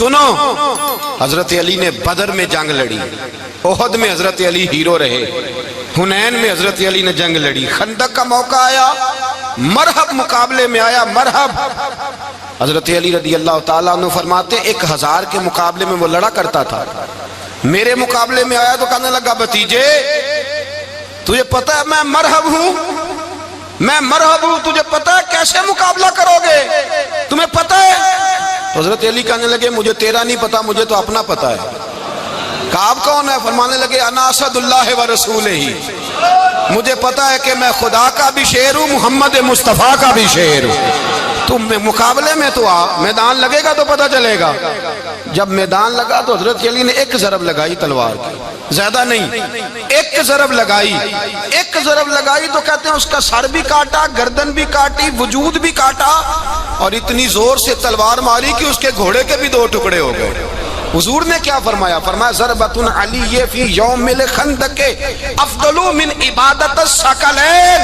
سنو، حضرت علی نے بدر میں جنگ لڑی، احد میں حضرت علی ہیرو رہے، حنین میں حضرت علی نے جنگ لڑی، خندق کا موقع آیا، مرحب مقابلے میں آیا، مرحب۔ حضرت علی رضی اللہ تعالیٰ عنہ فرماتے 1000 کے مقابلے میں وہ لڑا کرتا تھا، میرے مقابلے میں آیا تو کہنے لگا بھتیجے تجھے پتہ ہے میں مرحب ہوں، میں مرحب ہوں، تجھے پتہ ہے کیسے مقابلہ کرو گے، تمہیں پتہ ہے؟ حضرت علی کہنے لگے مجھے تیرا نہیں پتا، مجھے تو اپنا پتا ہے۔ کعب کون ہے؟ فرمانے لگے انا اسد اللہ و رسولہ، مجھے پتا ہے کہ میں خدا کا بھی شیر ہوں، محمد مصطفیٰ کا بھی شیر ہوں۔ تم مقابلے میں تو آ، میدان لگے گا تو پتہ چلے گا۔ جب میدان لگا تو حضرت علی نے ایک ضرب لگائی تلوار کی، زیادہ نہیں، ایک ضرب لگائی، ایک ضرب لگائی تو کہتے ہیں اس کا سر بھی کاٹا، گردن بھی کاٹی، وجود بھی کاٹا، اور اتنی زور سے تلوار ماری کہ اس کے گھوڑے کے بھی 2 ٹکڑے ہو گئے۔ حضور نے کیا فرمایا؟ فرمایا ضربۃ علی فی یوم الخندق افضل من عبادت الثقلین۔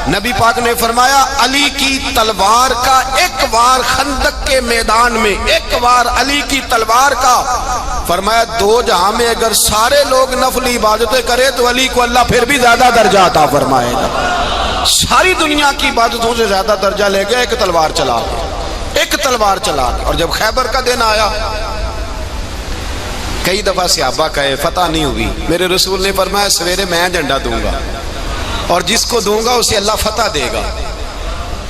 نبی پاک نے فرمایا علی کی تلوار کا ایک وار خندق کے میدان میں، ایک وار علی کی تلوار کا، فرمایا 2 جہاں میں اگر سارے لوگ نفل عبادتیں کرے تو علی کو اللہ پھر بھی زیادہ درجہ عطا فرمائے گا۔ ساری دنیا کی عبادتوں سے زیادہ درجہ لے گیا ایک تلوار چلا کے، ایک تلوار چلا کے۔ اور جب خیبر کا دن آیا، کئی دفعہ صحابہ کہے فتح نہیں ہوئی، میرے رسول نے فرمایا سویرے میں جھنڈا دوں گا اور جس کو دوں گا اسے اللہ فتح دے گا۔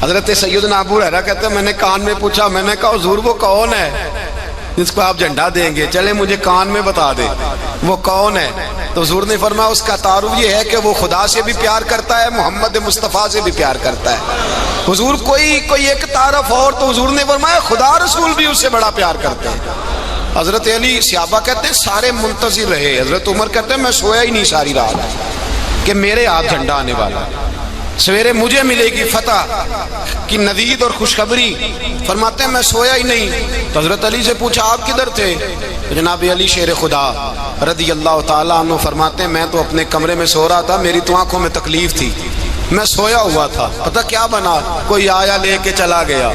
حضرت سیدنا ابو ہریرہ کہتے ہیں میں نے کان میں پوچھا، میں نے کہا حضور وہ کون ہے جس کو آپ جھنڈا دیں گے؟ چلے مجھے کان میں بتا دے وہ کون ہے۔ تو حضور نے فرمایا اس کا تعارف یہ ہے کہ وہ خدا سے بھی پیار کرتا ہے، محمد مصطفیٰ سے بھی پیار کرتا ہے۔ حضور کوئی ایک تعارف اور، تو حضور نے فرمایا خدا رسول بھی اس سے بڑا پیار کرتے ہیں۔ حضرت علی، صحابہ کہتے ہیں سارے منتظر رہے، حضرت عمر کہتے ہیں میں سویا ہی نہیں ساری رات کہ میرے ہاتھ جھنڈا آنے والا، سویرے مجھے ملے گی فتح کی نوید اور خوشخبری۔ فرماتے ہیں میں سویا ہی نہیں۔ تو حضرت علی سے پوچھا آپ کدھر تھے؟ جناب علی شیر خدا رضی اللہ تعالیٰ عنہ فرماتے ہیں میں تو اپنے کمرے میں سو رہا تھا، میری تو آنکھوں میں تکلیف تھی، میں سویا ہوا تھا، پتہ کیا بنا، کوئی آیا لے کے چلا گیا،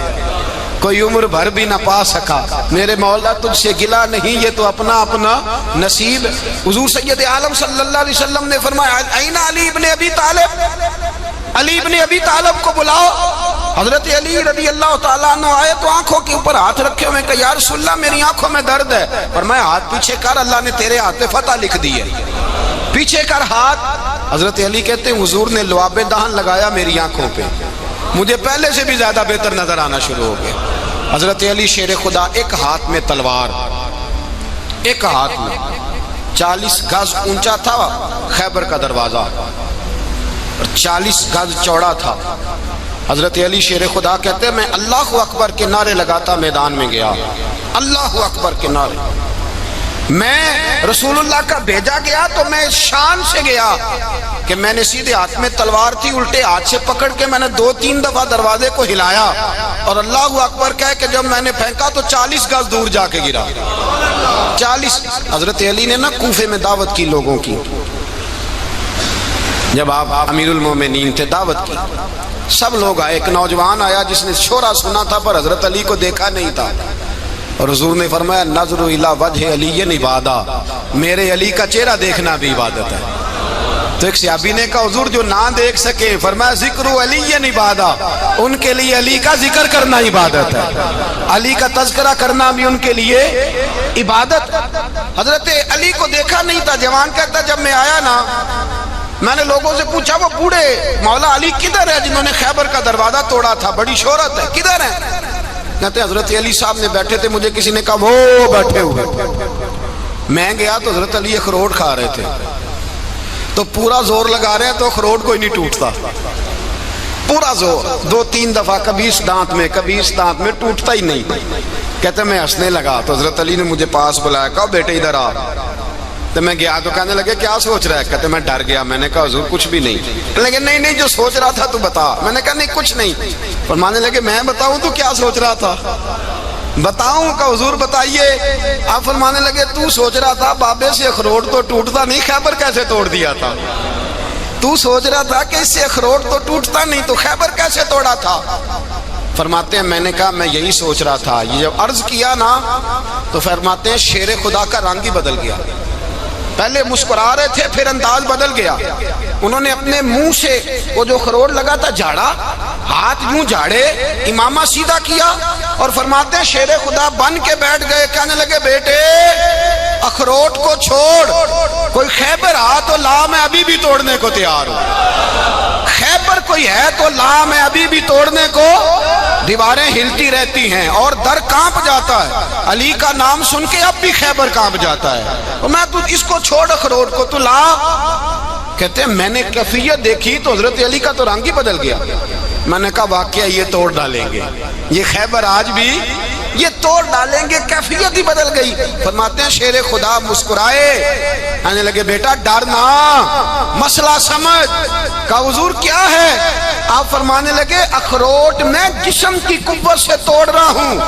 کوئی عمر بھر بھی نہ پا سکا، میرے مولا تجھ سے گلا نہیں، یہ تو اپنا اپنا نصیب۔ حضور سید عالم صلی اللہ علیہ وسلم نے فرمایا این علی ابن ابی طالب، علی ابن ابی طالب کو بلاؤ۔ حضرت علی رضی اللہ تعالیٰ عنہ آئے تو آنکھوں کے اوپر ہاتھ رکھے ہوئے کہ یا رسول اللہ میری آنکھوں میں درد ہے۔ فرمایا ہاتھ پیچھے کر، اللہ نے تیرے ہاتھ پہ فتح لکھ دی ہے، پیچھے کر ہاتھ۔ حضرت علی کہتے ہیں حضور نے لعاب دہن لگایا میری آنکھوں پہ، مجھے پہلے سے بھی زیادہ بہتر نظر آنا شروع ہو گیا۔ حضرت علی شیر خدا ایک ہاتھ میں تلوار، ایک ہاتھ میں 40 گز اونچا تھا خیبر کا دروازہ اور 40 گز چوڑا تھا۔ حضرت علی شیر خدا کہتے ہیں میں اللہ اکبر کے نعرے لگاتا میدان میں گیا، اللہ اکبر کے نعرے۔ میں رسول اللہ کا بھیجا گیا تو میں شان سے گیا کہ میں نے سیدھے ہاتھ میں تلوار تھی، الٹے ہاتھ سے پکڑ کے میں نے 2-3 دفعہ دروازے کو ہلایا اور اللہ اکبر کہہ کہ جب میں نے پھینکا تو 40 گز دور جا کے گرا، 40۔ حضرت علی نے نا کوفے میں دعوت کی لوگوں کی، جب آپ امیر المومنین تھے دعوت کی، سب لوگ آئے، ایک نوجوان آیا جس نے شورا سنا تھا پر حضرت علی کو دیکھا نہیں تھا، اور حضور نے فرمایا نظر الی وجہ علی عبادہ، میرے علی کا چہرہ دیکھنا بھی عبادت ہے۔ تو ایک صحابی نے کہا حضور جو نہ دیکھ سکے، فرمایا ذکر علی عبادہ، ان کے لیے علی کا ذکر کرنا عبادت ہے، علی کا تذکرہ کرنا بھی ان کے لیے عبادت۔ حضرت علی کو دیکھا نہیں تھا، جوان کہتا جب میں آیا نا میں نے لوگوں سے پوچھا وہ بوڑھے مولا علی کدھر ہے جنہوں نے خیبر کا دروازہ توڑا تھا، بڑی شہرت ہے، کدھر ہیں؟ کہتے ہیں حضرت علی صاحب نے بیٹھے تھے، مجھے کسی نے کہا وہ بیٹھے ہوئے۔ میں گیا تو حضرت علی اخروٹ کھا رہے تھے، تو پورا زور لگا رہے ہیں تو اخروٹ کوئی نہیں ٹوٹتا، پورا زور 2-3 دفعہ، کبھی اس دانت میں کبھی اس دانت میں، ٹوٹتا ہی نہیں۔ کہتے ہیں میں ہنسنے لگا تو حضرت علی نے مجھے پاس بلایا، کہا بیٹے ادھر آ۔ تو میں گیا تو کہنے لگے کیا سوچ رہا ہے؟ کہتے میں ڈر گیا، میں نے کہا حضور کچھ بھی نہیں۔ کہنے لگے نہیں جو سوچ رہا تھا تو بتا۔ میں نے کہا نہیں کچھ نہیں۔ فرمانے لگے میں بتاؤں تو کیا سوچ رہا تھا؟ بتاؤں؟ کہ حضور بتائیے۔ آپ فرمانے لگے تو سوچ رہا تھا بابے سے اخروٹ تو ٹوٹتا نہیں، خیبر کیسے توڑ دیا تھا؟ تو سوچ رہا تھا کہ اس سے اخروٹ تو ٹوٹتا نہیں تو خیبر کیسے توڑا تھا؟ فرماتے ہیں میں نے کہا میں یہی سوچ رہا تھا. یہ جب عرض کیا نا تو فرماتے ہیں شیر خدا کا رنگ ہی بدل گیا. پہلے مسکرا رہے تھے پھر انداز بدل گیا. انہوں نے اپنے منہ سے وہ جو خروٹ لگا تھا جھاڑا, ہاتھ یوں جھاڑے, امامہ سیدھا کیا اور فرماتے ہیں شیر خدا بن کے بیٹھ گئے. کہنے لگے بیٹے اخروٹ کو چھوڑ, کوئی خیبر آ تو لا, میں ابھی بھی توڑنے کو تیار ہوں. خیبر کوئی ہے تو لا, میں ابھی بھی توڑنے کو. دیواریں ہلتی رہتی ہیں اور در کانپ جاتا ہے. علی کا نام سن کے اب بھی خیبر کانپ جاتا ہے. تو میں تو اس کو چھوڑ اخروٹ کو, تو لا. کہتے ہیں میں نے کیفیت دیکھی تو حضرت علی کا تو رنگ ہی بدل گیا. میں نے کہا واقعہ یہ توڑ ڈالیں گے, یہ خیبر آج بھی یہ توڑ ڈالیں گے, کیفیت ہی بدل گئی. فرماتے ہیں شیر خدا مسکرائے, کہنے لگے بیٹا ڈرنا, مسئلہ سمجھ. کہا حضور کیا ہے؟ آپ فرمانے لگے اخروٹ میں جسم کی قوت سے توڑ رہا ہوں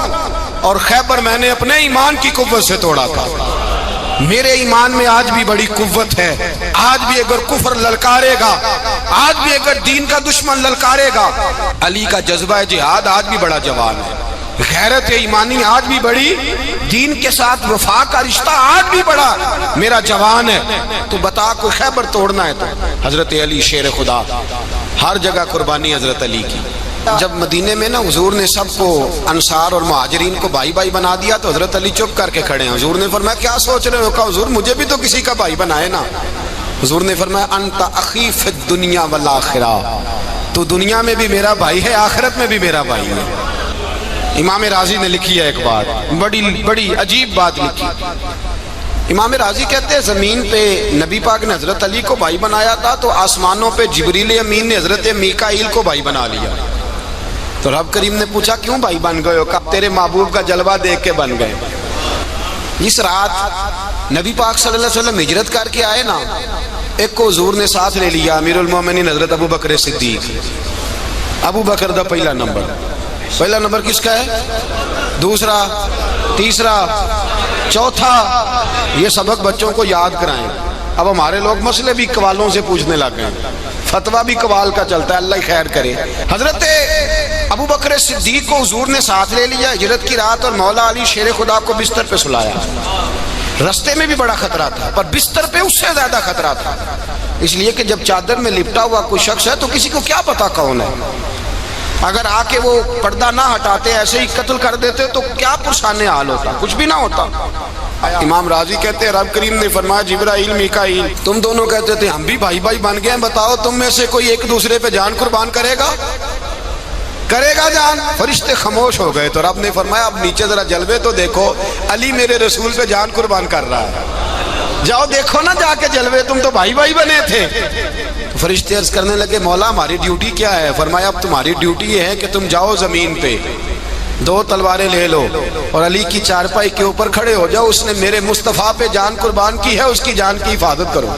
اور خیبر میں نے اپنے ایمان کی قوت سے توڑا تھا. میرے ایمان میں آج بھی بڑی قوت ہے. آج بھی اگر کفر للکارے گا, آج بھی اگر دین کا دشمن للکارے گا, علی کا جذبہ جہاد آج بھی بڑا جوان ہے. غیرت ایمانی آج بھی بڑی, دین کے ساتھ وفا کا رشتہ آج بھی بڑا میرا جوان ہے. تو بتا کوئی خیبر توڑنا ہے تو حضرت علی شیر خدا, ہر جگہ قربانی حضرت علی کی. جب مدینے میں نا حضور نے سب کو انصار اور مہاجرین کو بھائی بھائی بنا دیا تو حضرت علی چپ کر کے کھڑے ہیں. حضور نے فرمایا کیا سوچ رہے ہو؟ کہا حضور مجھے بھی تو کسی کا بھائی بنائے نا. حضور نے فرمایا انت اخی فی الدنیا والآخرہ, تو دنیا میں بھی میرا بھائی ہے, آخرت میں بھی میرا بھائی ہے. امام راضی نے لکھی ہے ایک بات, بڑی عجیب بات لکھی. امام راضی کہتے ہیں زمین پہ نبی پاک نے حضرت علی کو بھائی بنایا تھا تو آسمانوں پہ جبریل امین نے حضرت میکائیل کو بھائی بنا لیا. تو رب کریم نے پوچھا کیوں بھائی بن گئے ہو؟ کہا تیرے محبوب کا جلوہ دیکھ کے بن گئے. اس رات نبی پاک صلی اللہ علیہ وسلم ہجرت کر کے آئے نا, ایک کو حضور نے ساتھ لے لیا, امیر المومنین حضرت ابو بکر صدیق. ابو بکر دا پہلا نمبر کس کا ہے؟ دوسرا, تیسرا, چوتھا. یہ سبق بچوں کو یاد کرائیں. اب ہمارے لوگ مسئلے بھی قوالوں سے پوچھنے لگ گئے, فتویٰ بھی قوال کا چلتا ہے, اللہ خیر کرے. حضرت ابو بکر صدیق کو حضور نے ساتھ لے لیا ہجرت کی رات, اور مولا علی شیر خدا کو بستر پہ سلایا. رستے میں بھی بڑا خطرہ تھا پر بستر پہ اس سے زیادہ خطرہ تھا, اس لیے کہ جب چادر میں لپٹا ہوا کوئی شخص ہے تو کسی کو کیا پتا کون ہے. اگر آ کے وہ پردہ نہ ہٹاتے ایسے ہی قتل کر دیتے تو کیا پرسان حال ہوتا, کچھ بھی نہ ہوتا. امام راضی کہتے ہیں رب کریم نے فرمایا جبرائیل میکائیل تم دونوں کہتے تھے ہم بھی بھائی بھائی بن گئے ہیں, بتاؤ تم میں سے کوئی ایک دوسرے پہ جان قربان کرے گا جان؟ فرشتے خاموش ہو گئے. تو رب نے فرمایا اب نیچے ذرا جلوے تو دیکھو, علی میرے رسول پہ جان قربان کر رہا ہے, جاؤ دیکھو نا جا کے جلوے, تم تو بھائی بھائی بنے تھے. فرشتے عرض کرنے لگے مولا ہماری ڈیوٹی کیا ہے؟ فرمایا اب تمہاری ڈیوٹی یہ ہے کہ تم جاؤ زمین پہ 2 تلواریں لے لو اور علی کی چارپائی کے اوپر کھڑے ہو جاؤ, اس نے میرے مصطفیٰ پہ جان قربان کی ہے, اس کی جان کی حفاظت کرو.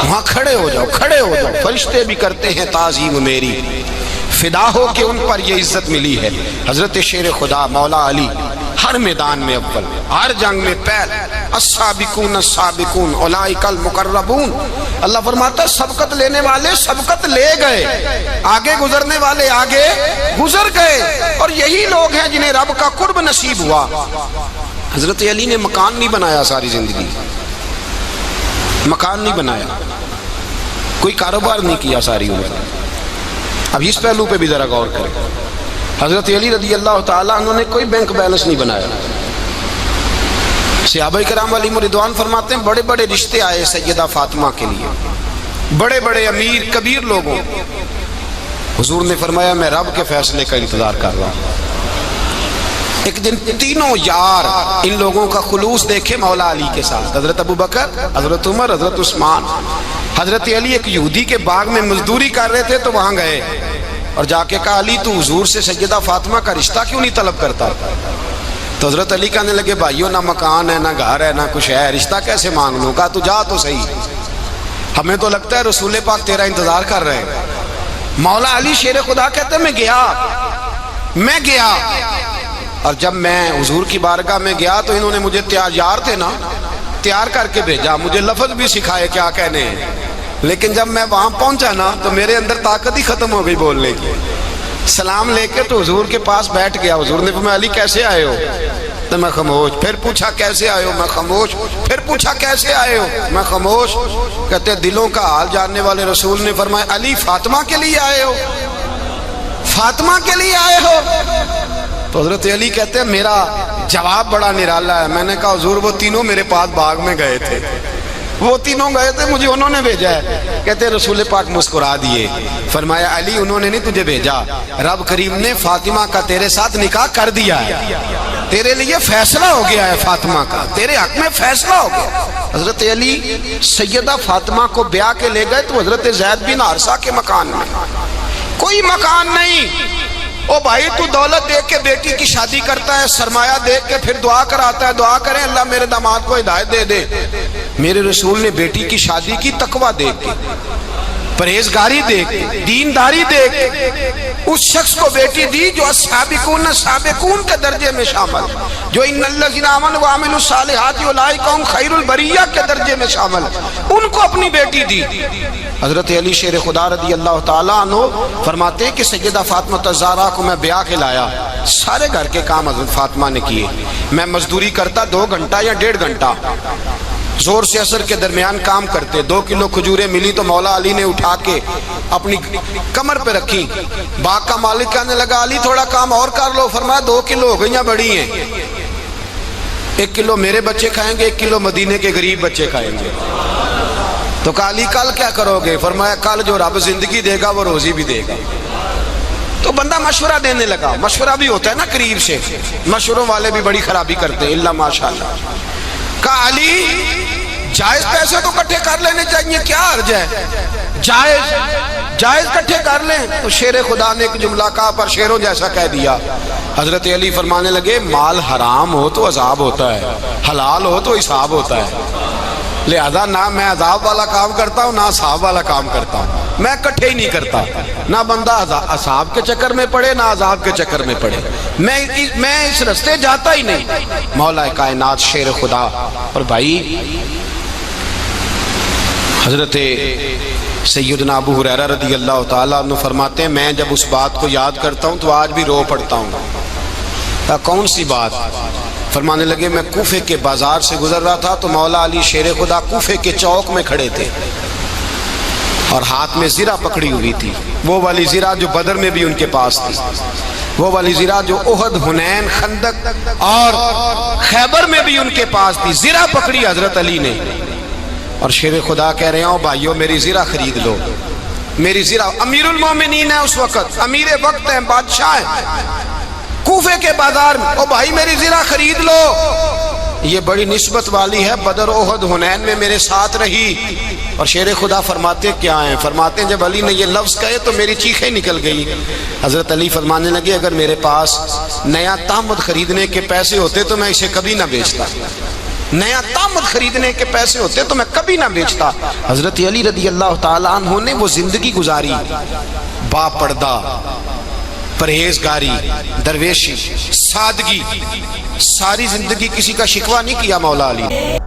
وہاں کھڑے ہو جاؤ. فرشتے بھی کرتے ہیں تعظیم میری, فدا ہو کہ ان پر یہ عزت ملی ہے. حضرت شیر خدا مولا علی ہر میدان میں اول, ہر جنگ میں پہل. السابقون السابقون اولئک المقربون. اللہ فرماتا ہے سبقت لینے والے سبقت لے گئے, آگے گزرنے والے آگے گزر گئے, اور یہی لوگ ہیں جنہیں رب کا قرب نصیب ہوا. حضرت علی نے مکان نہیں بنایا ساری زندگی, مکان نہیں بنایا, کوئی کاروبار نہیں کیا ساری عمر. اب اس پہلو پہ بھی ذرا غور کریں. حضرت علی رضی اللہ تعالیٰ عنہ نے کوئی بینک بیلنس نہیں بنایا. صحابہ کرام علیہم رضوان فرماتے ہیں بڑے بڑے رشتے آئے سیدہ فاطمہ کے لیے, بڑے بڑے امیر کبیر لوگوں. حضور نے فرمایا میں رب کے فیصلے کا انتظار کر رہا ہوں. ایک دن تینوں یار ان لوگوں کا خلوص دیکھے مولا علی کے ساتھ, حضرت ابو بکر, حضرت عمر, حضرت عثمان. حضرت علی ایک یہودی کے باغ میں مزدوری کر رہے تھے تو وہاں گئے اور جا کے کہا علی تو حضور سے سیدہ فاطمہ کا رشتہ کیوں نہیں طلب کرتا؟ تو حضرت علی کہنے لگے بھائیو نہ مکان ہے نہ گھر ہے نہ کچھ ہے, رشتہ کیسے مانگ لوں؟ کہا تو جا تو صحیح, ہمیں تو لگتا ہے رسول پاک تیرا انتظار کر رہے ہیں. مولا علی شیر خدا کہتے میں گیا اور جب میں حضور کی بارگاہ میں گیا تو انہوں نے مجھے یار تھے نا, تیار کر کے بھیجا, مجھے لفظ بھی سکھائے کیا کہنے ہیں, لیکن جب میں وہاں پہنچا نا تو میرے اندر طاقت ہی ختم ہو گئی بولنے کی. سلام لے کے تو حضور کے پاس بیٹھ گیا. حضور نے فرمایا علی کیسے آئے ہو؟ تو میں خاموش. پھر پوچھا کیسے آئے ہو؟ میں خاموش. پھر پوچھا کیسے آئے ہو؟ میں خاموش. کہتے دلوں کا حال جاننے والے رسول نے فرمایا علی فاطمہ کے لیے آئے ہو؟ فاطمہ کے لیے آئے ہو؟ تو حضرت علی کہتے ہیں میرا جواب بڑا نرالا ہے. میں نے کہا حضور وہ تینوں میرے پاس باغ میں گئے تھے, وہ تینوں گئے تھے, مجھے انہوں نے بھیجا ہے. کہتے رسول پاک مسکرا دیے, فرمایا علی انہوں نے نہیں تجھے بھیجا, رب کریم نے فاطمہ کا تیرے ساتھ نکاح کر دیا ہے, تیرے لیے فیصلہ ہو گیا ہے فاطمہ کا, تیرے حق میں فیصلہ ہو گیا. حضرت علی سیدہ فاطمہ کو بیاہ کے لے گئے تو حضرت زید بن حارثہ کے مکان میں, کوئی مکان نہیں. او بھائی تو دولت دیکھ کے بیٹی کی شادی کرتا ہے, سرمایہ دیکھ کے پھر دعا کراتا ہے, دعا کریں اللہ میرے داماد کو ہدایت دے دے. میرے رسول نے بیٹی کی شادی کی تقوی دیکھ کے, پرہیزگاری دیکھ کے, دینداری دیکھ کے اس شخص کو بیٹی دی جو السابقون السابقون کے درجے میں شامل, جو ان الذین آمنوا وعملوا الصالحات اولئک هم خیر البریہ کے درجے میں شامل, ان کو اپنی بیٹی دی. حضرت علی شیر خدا رضی اللہ تعالیٰ عنہ فرماتے ہیں کہ سیدہ فاطمہ الزہرا کو میں بیاہ کے لایا, سارے گھر کے کام حضرت فاطمہ نے کیے. میں مزدوری کرتا 2 گھنٹہ یا 1.5 گھنٹہ, زور سے عصر کے درمیان کام کرتے. 2 کلو کھجوریں ملی تو مولا علی نے اٹھا کے اپنی کمر پہ رکھی. باغ کا مالک کہنے لگا علی تھوڑا کام اور کر لو. فرمایا 2 کلو ہو گئیاں بڑی ہیں, 1 کلو میرے بچے کھائیں گے, 1 کلو مدینے کے غریب بچے کھائیں گے. تو کہا علی کل کیا کرو گے؟ فرمایا کل جو رب زندگی دے گا وہ روزی بھی دے گا. تو بندہ مشورہ دینے لگا. مشورہ بھی ہوتا ہے نا قریب سے, مشوروں والے بھی بڑی خرابی کرتے ہیں اللہ ماشاءاللہ. کہا علی جائز پیسے تو کٹھے کر لینے چاہیے, کیا حرج ہے, جائز کٹھے کر لیں. تو شیر خدا نے ایک جملہ کہا پر شیروں جیسا کہہ دیا. حضرت علی فرمانے لگے مال حرام ہو تو عذاب ہوتا ہے, حلال ہو تو حساب ہوتا ہے. لہذا نہ میں عذاب والا کام کرتا ہوں نہ حساب والا کام کرتا ہوں, میں کٹھے ہی نہیں کرتا. نہ بندہ حساب کے چکر میں پڑے نہ عذاب کے چکر میں پڑے, میں اس رستے جاتا ہی نہیں. مولا کائنات شیر خدا. اور بھائی حضرت سیدنا ابو ہریرہ رضی اللہ تعالیٰ عنہ فرماتے ہیں میں جب اس بات کو یاد کرتا ہوں تو آج بھی رو پڑتا ہوں. کون سی بات؟ فرمانے لگے میں کوفے کے بازار سے گزر رہا تھا تو مولا علی شیر خدا کوفے کے چوک میں کھڑے تھے اور ہاتھ میں زرہ پکڑی ہوئی تھی, وہ والی زرہ جو بدر میں بھی ان کے پاس تھی, وہ والی زرہ جو احد, حنین, خندق اور خیبر میں بھی ان کے پاس تھی. زرہ پکڑی حضرت علی نے اور شیر خدا کہہ رہے ہیں بھائیو میری زرہ خرید لو. میری زرہ, امیر المومنین ہے اس وقت, امیر وقت ہیں, بادشاہ ہیں, کوفے کے بازار میں, او بھائی میری زرہ خرید لو. یہ بڑی نسبت والی ہے, بدر, احد, حنین میں میرے ساتھ رہی. اور شیر خدا فرماتے کیا ہیں؟ فرماتے ہیں جب علی نے یہ لفظ کہے تو میری چیخیں نکل گئی. حضرت علی فرمانے لگے اگر میرے پاس نیا تامد خریدنے کے پیسے ہوتے تو میں اسے کبھی نہ بیچتا, نیا تامد خریدنے کے پیسے ہوتے تو میں کبھی نہ بیچتا. حضرت علی رضی اللہ تعالیٰ عنہ نے وہ زندگی گزاری, با پردہ, پرہیزگاری, درویشی, سادگی, ساری زندگی کسی کا شکوہ نہیں کیا مولا علی.